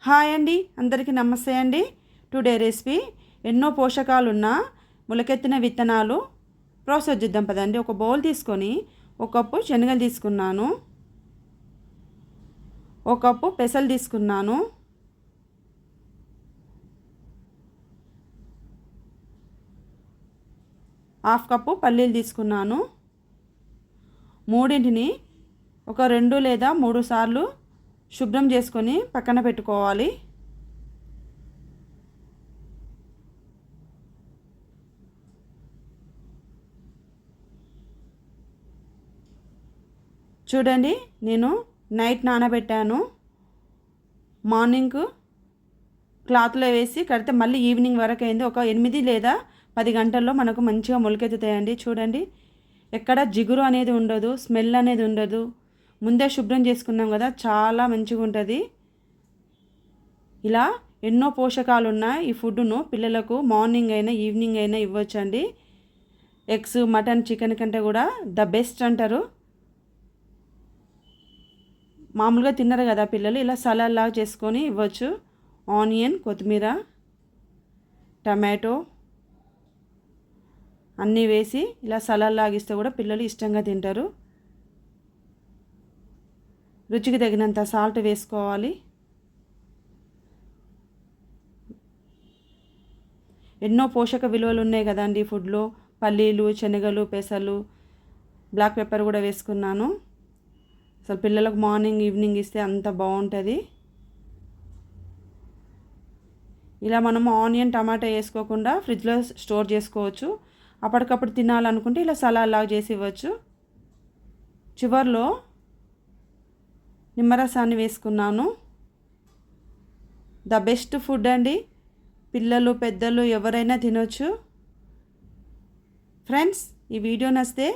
Hi అండి, అందరికీ నమస్తే అండి. టుడే రెసిపీ ఎన్నో పోషకాలున్న మొలకెత్తిన విత్తనాలు ప్రాసెస్ చేద్దాం పదండి. ఒక బౌల్ తీసుకొని ఒక కప్పు శనగలు తీసుకున్నాను, ఒక కప్పు పెసలు తీసుకున్నాను, హాఫ్ కప్పు పల్లీలు తీసుకున్నాను. మూడింటిని ఒక 2 లేదా 3 సార్లు శుభ్రం చేసుకొని పక్కన పెట్టుకోవాలి. చూడండి, నేను నైట్ నానబెట్టాను. మార్నింగ్ క్లాత్లో వేసి కడితే మళ్ళీ ఈవినింగ్ వరకు అయింది. ఒక 8 లేదా 10 గంటల్లో మనకు మంచిగా మొలకెత్తుతాయండి. చూడండి, ఎక్కడ జిగురు అనేది ఉండదు, స్మెల్ అనేది ఉండదు. ముందే శుభ్రం చేసుకున్నాం కదా, చాలా మంచిగా ఉంటుంది. ఇలా ఎన్నో పోషకాలు ఉన్న ఈ ఫుడ్ను పిల్లలకు మార్నింగ్ అయినా ఈవినింగ్ అయినా ఇవ్వచ్చండి. ఎగ్స్, మటన్, చికెన్ కంటే కూడా ద బెస్ట్ అంటారు. మామూలుగా తిన్నారు కదా పిల్లలు, ఇలా సలాడ్ లాగా చేసుకొని ఇవ్వచ్చు. ఆనియన్, కొత్తిమీర, టమాటో అన్నీ వేసి ఇలా సలాడ్ లాగా ఇస్తే కూడా పిల్లలు ఇష్టంగా తింటారు. రుచికి తగినంత సాల్ట్ వేసుకోవాలి. ఎన్నో పోషక విలువలు ఉన్నాయి కదండి ఫుడ్లో. పల్లీలు, శనగలు, పెసలు, బ్లాక్ పెప్పర్ కూడా వేసుకున్నాను. అసలు పిల్లలకు మార్నింగ్ ఈవినింగ్ ఇస్తే అంత బాగుంటుంది. ఇలా మనము ఆనియన్, టమాటా వేసుకోకుండా ఫ్రిడ్జ్లో స్టోర్ చేసుకోవచ్చు. అప్పటికప్పుడు తినాలనుకుంటే ఇలా సలాడ్ లాగా చేసి ఇవ్వచ్చు. చివర్లో నిమ్మరసాన్ని వేసుకున్నాను. ద బెస్ట్ ఫుడ్ అండి. పిల్లలు, పెద్దలు ఎవరైనా తినొచ్చు. ఫ్రెండ్స్, ఈ వీడియో నచ్చితే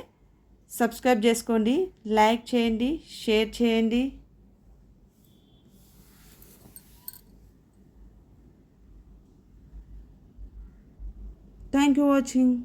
సబ్స్క్రైబ్ చేసుకోండి, లైక్ చేయండి, షేర్ చేయండి. Thank you watching.